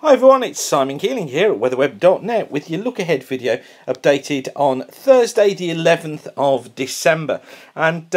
Hi everyone, it's Simon Keeling here at weatherweb.net with your look ahead video updated on Thursday the 11th of December, and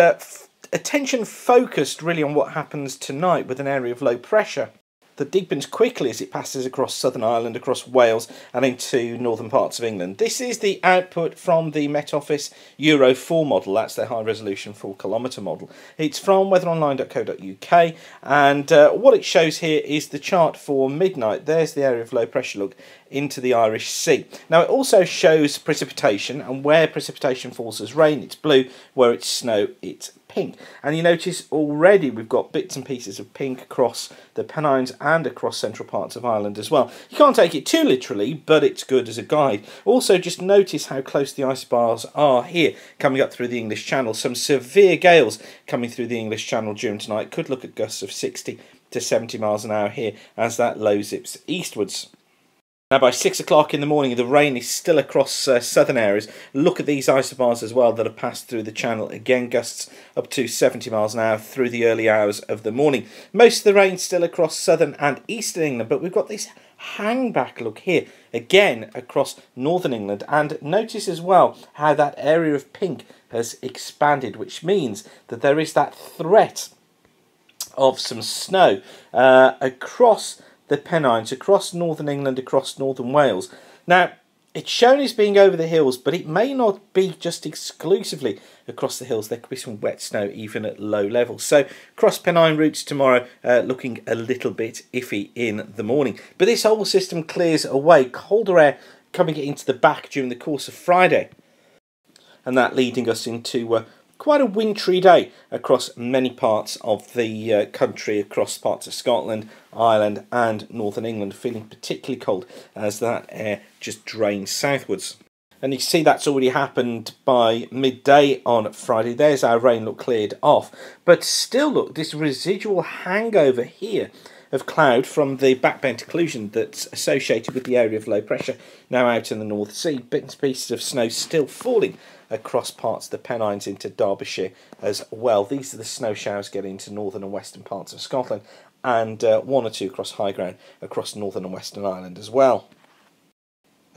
attention focused really on what happens tonight with an area of low pressure that deepens quickly as it passes across Southern Ireland, across Wales and into northern parts of England. This is the output from the Met Office Euro 4 model. That's their high resolution 4 kilometre model. It's from weatheronline.co.uk, and what it shows here is the chart for midnight. There's the area of low pressure look into the Irish Sea. Now it also shows precipitation, and where precipitation falls as rain it's blue, where it's snow it's pink. And you notice already we've got bits and pieces of pink across the Pennines and across central parts of Ireland as well. You can't take it too literally, but it's good as a guide. Also, just notice how close the isobars are here coming up through the English Channel. Some severe gales coming through the English Channel during tonight. Could look at gusts of 60 to 70 miles an hour here as that low zips eastwards. Now by 6 o'clock in the morning the rain is still across southern areas. Look at these isobars as well that have passed through the channel. Again, gusts up to 70 miles an hour through the early hours of the morning. Most of the rain still across southern and eastern England, but we've got this hang back look here again across northern England, and notice as well how that area of pink has expanded, which means that there is that threat of some snow across the Pennines, across northern England, across northern Wales. Now, it's shown as being over the hills, but it may not be just exclusively across the hills. There could be some wet snow even at low levels. So, cross Pennine routes tomorrow looking a little bit iffy in the morning. But this whole system clears away. Colder air coming into the back during the course of Friday, and that leading us into quite a wintry day across many parts of the country, across parts of Scotland, Ireland and northern England, feeling particularly cold as that air just drains southwards. And you see that's already happened by midday on Friday. There's our rain look cleared off, but still look, this residual hangover here of cloud from the backbend occlusion that's associated with the area of low pressure now out in the North Sea. Bits and pieces of snow still falling across parts of the Pennines into Derbyshire as well. These are the snow showers getting into northern and western parts of Scotland, and one or two across high ground across northern and western Ireland as well.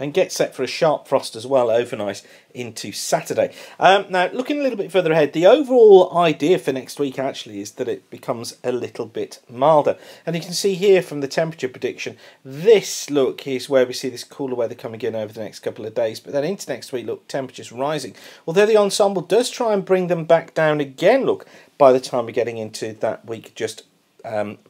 And get set for a sharp frost as well overnight into Saturday. Now, looking a little bit further ahead, the overall idea for next week actually is that it becomes a little bit milder. And you can see here from the temperature prediction, this look is where we see this cooler weather coming in over the next couple of days. But then into next week, look, temperatures rising. Although the ensemble does try and bring them back down again, look, by the time we're getting into that week just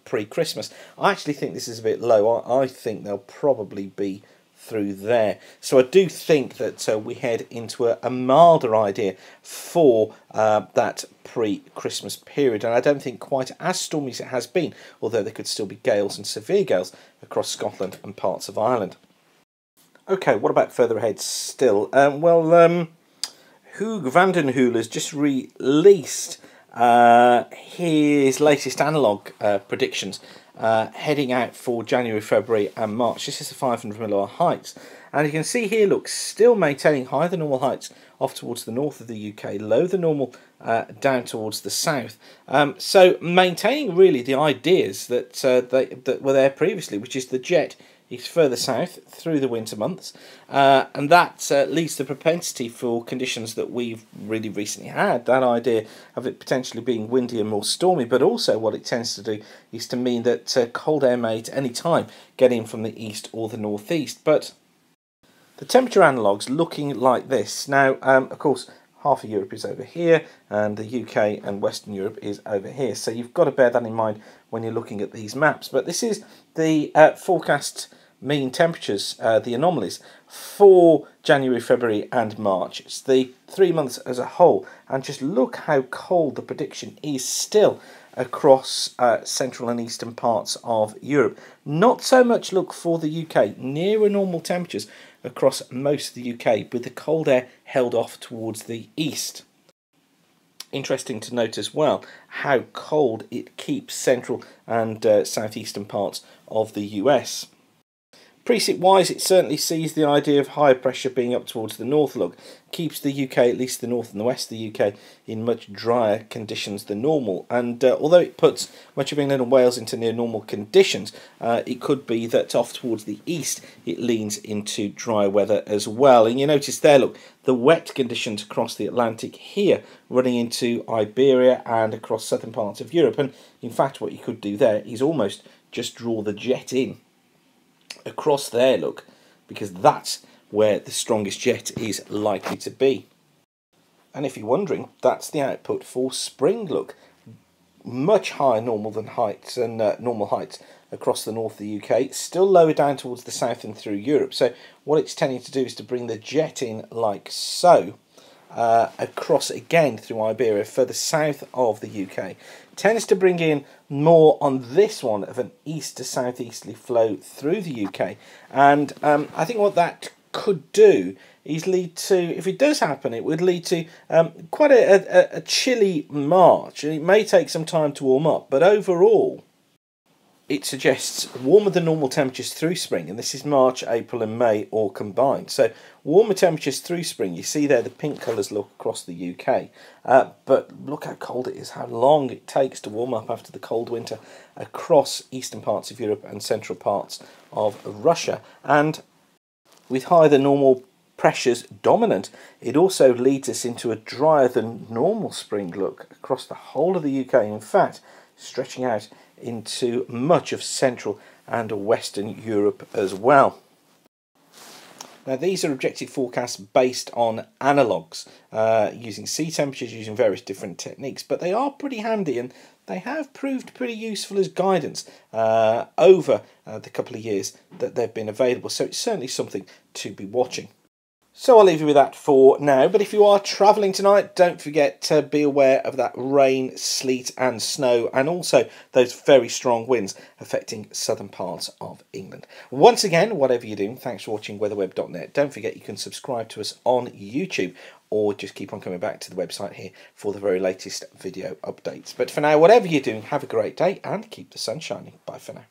pre-Christmas. I actually think this is a bit low. I think they'll probably be through there. So I do think that we head into a milder idea for that pre-Christmas period, and I don't think quite as stormy as it has been, although there could still be gales and severe gales across Scotland and parts of Ireland. Okay, what about further ahead still? Hugo van den Heuvel has just released his latest analogue predictions heading out for January, February and March. This is the 500 millibar heights, and you can see here, look, still maintaining higher than normal heights off towards the north of the UK, lower than normal down towards the south. So maintaining really the ideas that that were there previously, which is the jet is further south through the winter months, and that leads to the propensity for conditions that we've really recently had, that idea of it potentially being windy and more stormy. But also what it tends to do is to mean that cold air may at any time get in from the east or the northeast. But the temperature analogues looking like this. Now, of course, half of Europe is over here, and the UK and Western Europe is over here. So you've got to bear that in mind when you're looking at these maps. But this is the forecast mean temperatures, the anomalies, for January, February and March. It's the 3 months as a whole, and just look how cold the prediction is still across central and eastern parts of Europe. Not so much look for the UK, nearer normal temperatures across most of the UK, with the cold air held off towards the east. Interesting to note as well how cold it keeps central and southeastern parts of the US. Preset wise, it certainly sees the idea of higher pressure being up towards the north look. Keeps the UK, at least the north and the west of the UK, in much drier conditions than normal. And although it puts much of England and Wales into near normal conditions, it could be that off towards the east it leans into dry weather as well. And you notice there, look, the wet conditions across the Atlantic here, running into Iberia and across southern parts of Europe. And in fact, what you could do there is almost just draw the jet in across there, look, because that's where the strongest jet is likely to be. And if you're wondering, that's the output for spring, look, much higher normal than heights and normal heights across the north of the UK, still lower down towards the south and through Europe. So what it's tending to do is to bring the jet in like so, across again through Iberia, further south of the UK. Tends to bring in more on this one of an east to southeasterly flow through the UK. And I think what that could do is lead to, if it does happen, it would lead to quite a chilly March. And it may take some time to warm up, but overall it suggests warmer than normal temperatures through spring, and this is March, April and May all combined. So warmer temperatures through spring, you see there the pink colours look across the UK, but look how cold it is, how long it takes to warm up after the cold winter across eastern parts of Europe and central parts of Russia. And with higher than normal pressures dominant, it also leads us into a drier than normal spring look across the whole of the UK, in fact stretching out into much of Central and Western Europe as well. Now these are objective forecasts based on analogues, using sea temperatures, using various different techniques, but they are pretty handy and they have proved pretty useful as guidance over the couple of years that they've been available, so it's certainly something to be watching. So I'll leave you with that for now, but if you are travelling tonight, don't forget to be aware of that rain, sleet and snow, and also those very strong winds affecting southern parts of England. Once again, whatever you're doing, thanks for watching weatherweb.net. Don't forget you can subscribe to us on YouTube, or just keep on coming back to the website here for the very latest video updates. But for now, whatever you're doing, have a great day and keep the sun shining. Bye for now.